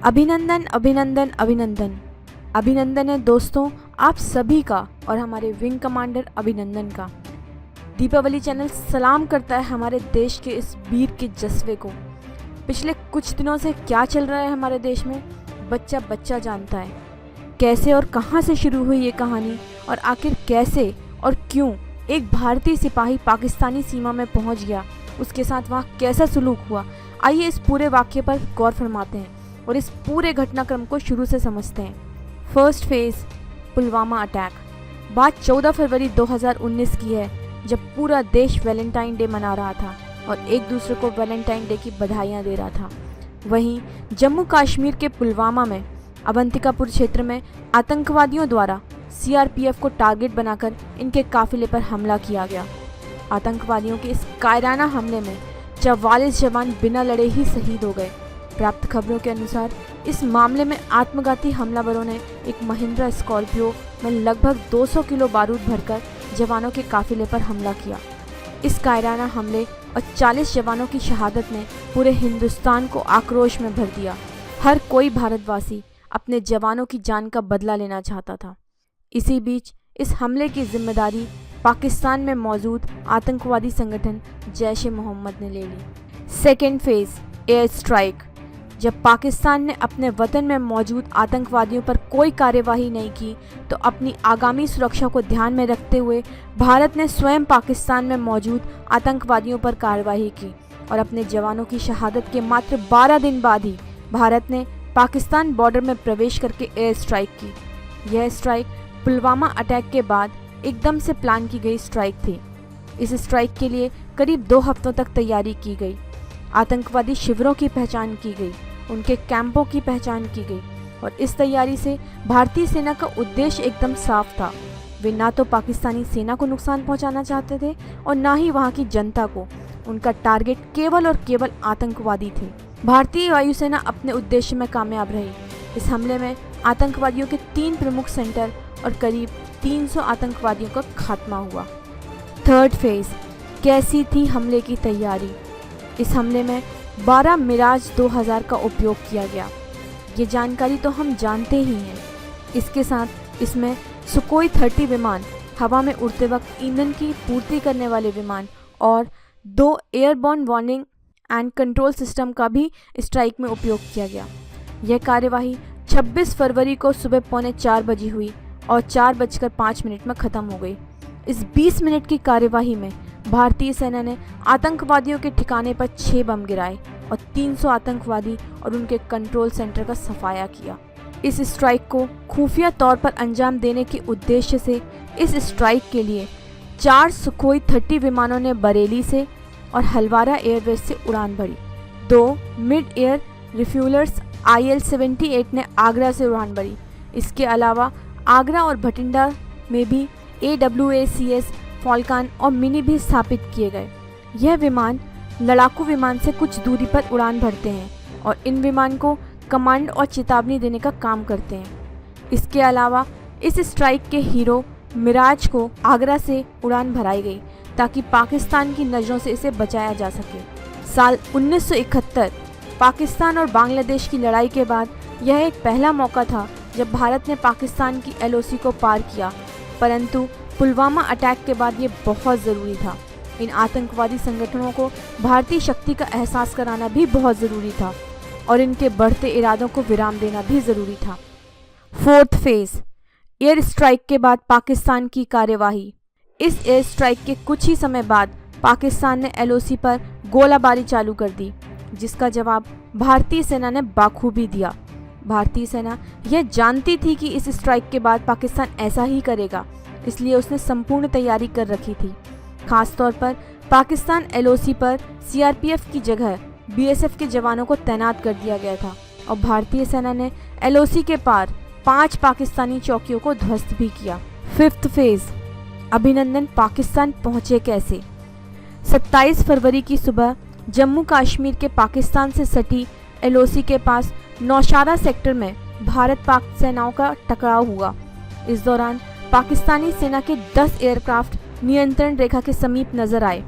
अभिनंदन अभिनंदन अभिनंदन। अभिनंदन है दोस्तों आप सभी का और हमारे विंग कमांडर अभिनंदन का। दीपावली चैनल सलाम करता है हमारे देश के इस वीर के जज्बे को। पिछले कुछ दिनों से क्या चल रहा है हमारे देश में बच्चा बच्चा जानता है। कैसे और कहां से शुरू हुई ये कहानी और आखिर कैसे और क्यों एक भारतीय सिपाही पाकिस्तानी सीमा में पहुंच गया, उसके साथ वहां कैसा सलूक हुआ। आइए इस पूरे वाक्य पर गौर फरमाते हैं और इस पूरे घटनाक्रम को शुरू से समझते हैं। First phase, Pulwama attack. बात 14 फरवरी 2019 की है, जब पूरा देश वैलेंटाइन डे मना रहा था और एक दूसरे को वैलेंटाइन डे की बधाइयां दे रहा था। वहीं जम्मू कश्मीर के पुलवामा में अवंतिकापुर क्षेत्र में आतंकवादियों द्वारा सीआरपीएफ को टारगेट बनाकर इनके काफिले पर हमला किया गया। आतंकवादियों के इस कायराना हमले में 44 जवान बिना लड़े ही शहीद हो गए। प्राप्त खबरों के अनुसार इस मामले में आत्मघाती हमलावरों ने एक महिंद्रा स्कॉर्पियो में लगभग 200 किलो बारूद भरकर जवानों के काफिले पर हमला किया। इस कायराना हमले और 40 जवानों की शहादत ने पूरे हिंदुस्तान को आक्रोश में भर दिया। हर कोई भारतवासी अपने जवानों की जान का बदला लेना चाहता था। इसी बीच इस हमले की जिम्मेदारी पाकिस्तान में मौजूद आतंकवादी संगठन जैश ए मोहम्मद ने ले ली। Second phase, air strike. जब पाकिस्तान ने अपने वतन में मौजूद आतंकवादियों पर कोई कार्यवाही नहीं की तो अपनी आगामी सुरक्षा को ध्यान में रखते हुए भारत ने स्वयं पाकिस्तान में मौजूद आतंकवादियों पर कार्रवाई की और अपने जवानों की शहादत के मात्र 12 दिन बाद ही भारत ने पाकिस्तान बॉर्डर में प्रवेश करके एयर स्ट्राइक की। यह स्ट्राइक पुलवामा अटैक के बाद एकदम से प्लान की गई स्ट्राइक थी। इस स्ट्राइक के लिए करीब 2 हफ्तों तक तैयारी की गई। आतंकवादी शिविरों की पहचान की गई, उनके कैंपों की पहचान की गई और इस तैयारी से भारतीय सेना का उद्देश्य एकदम साफ था। वे ना तो पाकिस्तानी सेना को नुकसान पहुंचाना चाहते थे और ना ही वहां की जनता को। उनका टारगेट केवल और केवल आतंकवादी थे। भारतीय वायुसेना अपने उद्देश्य में कामयाब रही। इस हमले में आतंकवादियों के 3 प्रमुख सेंटर और करीब 300 आतंकवादियों का खात्मा हुआ। थर्ड फेज, कैसी थी हमले की तैयारी। इस हमले में 12 मिराज 2000 का उपयोग किया गया। ये जानकारी तो हम जानते ही हैं। इसके साथ इसमें सुकोई 30 विमान, हवा में उड़ते वक्त ईंधन की पूर्ति करने वाले विमान और 2 airborne warning and control system का भी स्ट्राइक में उपयोग किया गया। यह कार्यवाही 26 फरवरी को सुबह 3:45 बजे हुई और 4:05 में ख़त्म हो गई। इस 20 मिनट की कार्यवाही में भारतीय सेना ने आतंकवादियों के ठिकाने पर 6 बम गिराए और 300 आतंकवादी और उनके कंट्रोल सेंटर का सफाया किया। इस स्ट्राइक को खुफिया तौर पर अंजाम देने के उद्देश्य से इस स्ट्राइक के लिए 4 सुखोई 30 विमानों ने बरेली से और हलवारा एयरवेज से उड़ान भरी। 2 मिड एयर रिफ्यूलर्स IL-78 ने आगरा से उड़ान भरी। इसके अलावा आगरा और भटिंडा में भी AWACS फॉल्कन और मिनी भी स्थापित किए गए। यह विमान लड़ाकू विमान से कुछ दूरी पर उड़ान भरते हैं और इन विमान को कमांड और चेतावनी देने का काम करते हैं। इसके अलावा इस स्ट्राइक के हीरो मिराज को आगरा से उड़ान भराई गई ताकि पाकिस्तान की नज़रों से इसे बचाया जा सके। साल 1971 पाकिस्तान और बांग्लादेश की लड़ाई के बाद यह एक पहला मौका था जब भारत ने पाकिस्तान की LOC को पार किया, परंतु पुलवामा अटैक के बाद ये बहुत ज़रूरी था। इन आतंकवादी संगठनों को भारतीय शक्ति का एहसास कराना भी बहुत ज़रूरी था और इनके बढ़ते इरादों को विराम देना भी ज़रूरी था। फोर्थ फेज, एयर स्ट्राइक के बाद पाकिस्तान की कार्यवाही। इस एयर स्ट्राइक के कुछ ही समय बाद पाकिस्तान ने LOC पर गोलाबारी चालू कर दी, जिसका जवाब भारतीय सेना ने बाखूबी दिया। भारतीय सेना यह जानती थी कि इस स्ट्राइक के बाद पाकिस्तान ऐसा ही करेगा, इसलिए उसने संपूर्ण तैयारी कर रखी थी। खास तौर पर पाकिस्तान LOC पर CRPF की जगह BSF के जवानों को तैनात कर दिया गया था और भारतीय सेना ने LOC के पार 5 पाकिस्तानी चौकियों को ध्वस्त भी किया। फिफ्थ फेज, अभिनंदन पाकिस्तान पहुंचे कैसे। 27 फरवरी की सुबह जम्मू कश्मीर के पाकिस्तान से सटी LOC के पास नौशारा सेक्टर में भारत पाक सेनाओं का टकराव हुआ। इस दौरान पाकिस्तानी सेना के 10 एयरक्राफ्ट नियंत्रण रेखा के समीप नजर आए।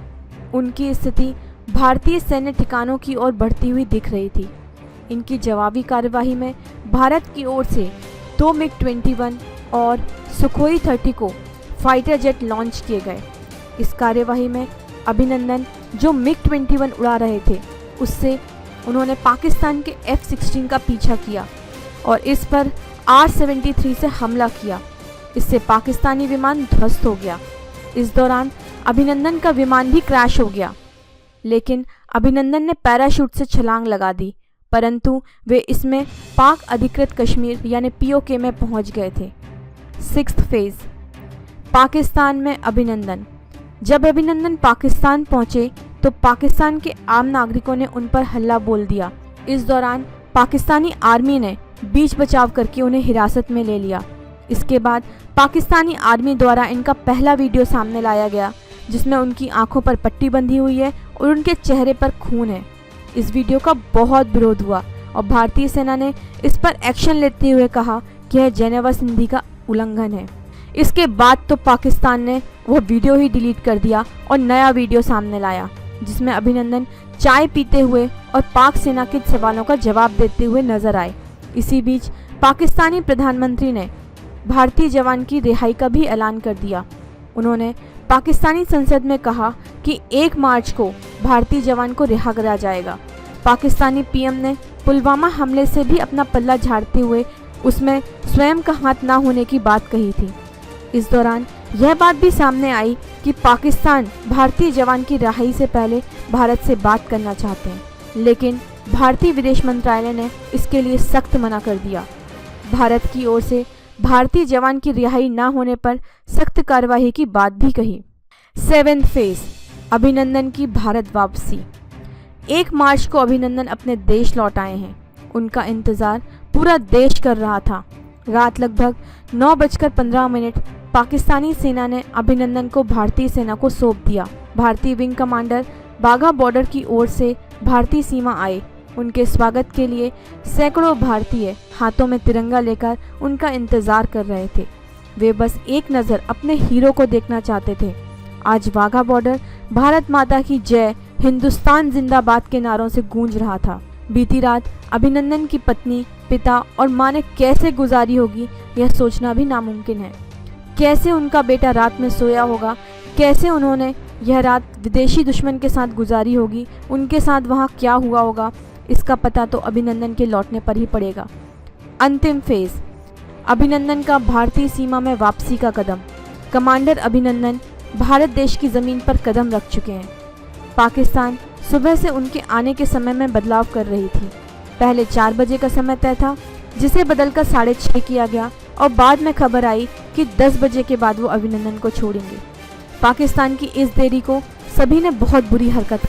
उनकी स्थिति भारतीय सैन्य ठिकानों की ओर बढ़ती हुई दिख रही थी। इनकी जवाबी कार्यवाही में भारत की ओर से 2 MiG-21 और सुखोई 30 को फाइटर जेट लॉन्च किए गए। इस कार्यवाही में अभिनंदन जो MiG-21 उड़ा रहे थे उससे उन्होंने पाकिस्तान के F-16 का पीछा किया और इस पर R-73 से हमला किया। इससे पाकिस्तानी विमान ध्वस्त हो गया। इस दौरान अभिनंदन का विमान भी क्रैश हो गया, लेकिन अभिनंदन ने पैराशूट से छलांग लगा दी, परंतु वे इसमें पाक अधिकृत कश्मीर यानी POK में पहुंच गए थे। 6th फेज, पाकिस्तान में अभिनंदन। जब अभिनंदन पाकिस्तान पहुंचे तो पाकिस्तान के आम नागरिकों ने उन पर हल्ला बोल दिया। इस दौरान पाकिस्तानी आर्मी ने बीच बचाव करके उन्हें हिरासत में ले लिया। इसके बाद पाकिस्तानी आर्मी द्वारा इनका पहला वीडियो सामने लाया गया, जिसमें उनकी आंखों पर पट्टी बंधी हुई है और उनके चेहरे पर खून है। इस वीडियो का बहुत विरोध हुआ और भारतीय सेना ने इस पर एक्शन लेते हुए कहा कि यह जेनेवा संधि का उल्लंघन है। इसके बाद तो पाकिस्तान ने वह वीडियो ही डिलीट कर दिया और नया वीडियो सामने लाया, जिसमें अभिनंदन चाय पीते हुए और पाक सेना के सवालों का जवाब देते हुए नजर आए। इसी बीच पाकिस्तानी प्रधानमंत्री ने भारतीय जवान की रिहाई का भी ऐलान कर दिया। उन्होंने पाकिस्तानी संसद में कहा कि 1 मार्च को भारतीय जवान को रिहा करा जाएगा। पाकिस्तानी PM ने पुलवामा हमले से भी अपना पल्ला झाड़ते हुए उसमें स्वयं का हाथ ना होने की बात कही थी। इस दौरान यह बात भी सामने आई कि पाकिस्तान भारतीय जवान की रिहाई से पहले भारत से बात करना चाहते हैं, लेकिन भारतीय विदेश मंत्रालय ने इसके लिए सख्त मना कर दिया। भारत की ओर से भारतीय जवान की रिहाई न होने पर सख्त कार्रवाई की बात भी कही। 7th फेज, अभिनंदन की भारत वापसी। 1 मार्च को अभिनंदन अपने देश लौट आए हैं। उनका इंतजार पूरा देश कर रहा था। रात लगभग 9:15 पाकिस्तानी सेना ने अभिनंदन को भारतीय सेना को सौंप दिया। भारतीय विंग कमांडर बाघा बॉर्डर की ओर से भारतीय सीमा आए। उनके स्वागत के लिए सैकड़ों भारतीय हाथों में तिरंगा लेकर उनका इंतजार कर रहे थे। वे बस एक नज़र अपने हीरो को देखना चाहते थे। आज वाघा बॉर्डर भारत माता की जय, हिंदुस्तान जिंदाबाद के नारों से गूंज रहा था। बीती रात अभिनंदन की पत्नी, पिता और मां ने कैसे गुजारी होगी यह सोचना भी नामुमकिन है। कैसे उनका बेटा रात में सोया होगा, कैसे उन्होंने यह रात विदेशी दुश्मन के साथ गुजारी होगी, उनके साथ वहाँ क्या हुआ होगा, इसका पता तो अभिनंदन के लौटने पर ही पड़ेगा। अंतिम फेज, अभिनंदन का भारतीय सीमा में वापसी का कदम। कमांडर अभिनंदन भारत देश की ज़मीन पर कदम रख चुके हैं। पाकिस्तान सुबह से उनके आने के समय में बदलाव कर रही थी। पहले 4 बजे का समय तय था, जिसे बदलकर 6:30 किया गया और बाद में खबर आई कि 10 बजे के बाद वो अभिनंदन को छोड़ेंगे। पाकिस्तान की इस देरी को सभी ने बहुत बुरी हरकत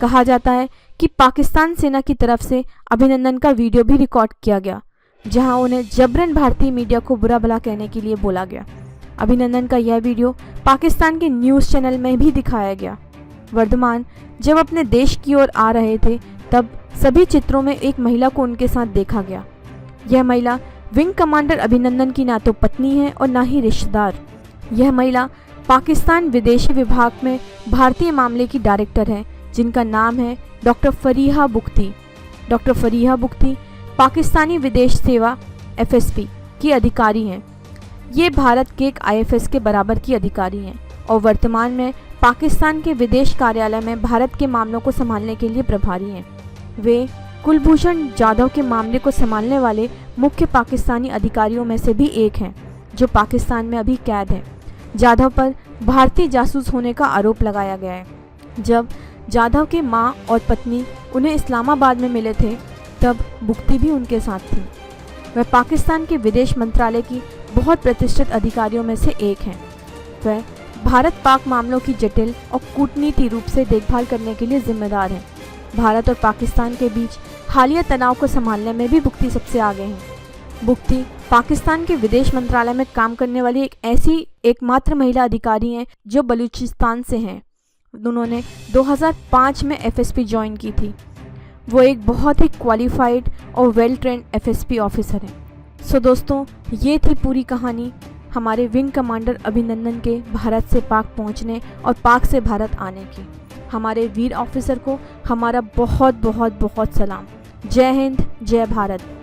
कहा जाता है कि पाकिस्तान सेना की तरफ से अभिनंदन का वीडियो भी रिकॉर्ड किया गया, जहां उन्हें जबरन भारतीय मीडिया को बुरा भला कहने के लिए बोला गया। अभिनंदन का यह वीडियो पाकिस्तान के न्यूज़ चैनल में भी दिखाया गया। वर्धमान जब अपने देश की ओर आ रहे थे तब सभी चित्रों में एक महिला को उनके साथ देखा गया। यह महिला विंग कमांडर अभिनंदन की ना तो पत्नी है और ना ही रिश्तेदार। यह महिला पाकिस्तान विदेशी विभाग में भारतीय मामले की डायरेक्टर है, जिनका नाम है डॉक्टर फरीहा बुख्ती। डॉक्टर फरीहा बुख्ती पाकिस्तानी विदेश सेवा FSP की अधिकारी हैं। ये भारत के एक IFS के बराबर की अधिकारी हैं और वर्तमान में पाकिस्तान के विदेश कार्यालय में भारत के मामलों को संभालने के लिए प्रभारी हैं। वे कुलभूषण जाधव के मामले को संभालने वाले मुख्य पाकिस्तानी अधिकारियों में से भी एक हैं, जो पाकिस्तान में अभी कैद हैं। जाधव पर भारतीय जासूस होने का आरोप लगाया गया है। जब जाधव के मां और पत्नी उन्हें इस्लामाबाद में मिले थे तब बुख्ती भी उनके साथ थी। वह पाकिस्तान के विदेश मंत्रालय की बहुत प्रतिष्ठित अधिकारियों में से एक हैं। वह भारत पाक मामलों की जटिल और कूटनीति रूप से देखभाल करने के लिए जिम्मेदार हैं। भारत और पाकिस्तान के बीच हालिया तनाव को संभालने में भी बुख्ती सबसे आगे हैं। बुख्ती पाकिस्तान के विदेश मंत्रालय में काम करने वाली एक ऐसी एकमात्र महिला अधिकारी हैं जो बलूचिस्तान से हैं। उन्होंने 2005 में FSP ज्वाइन की थी। वो एक बहुत ही क्वालिफाइड और वेल ट्रेंड FSP ऑफिसर हैं। सो दोस्तों, ये थी पूरी कहानी हमारे विंग कमांडर अभिनंदन के भारत से पाक पहुंचने और पाक से भारत आने की। हमारे वीर ऑफिसर को हमारा बहुत बहुत बहुत सलाम। जय हिंद, जय भारत।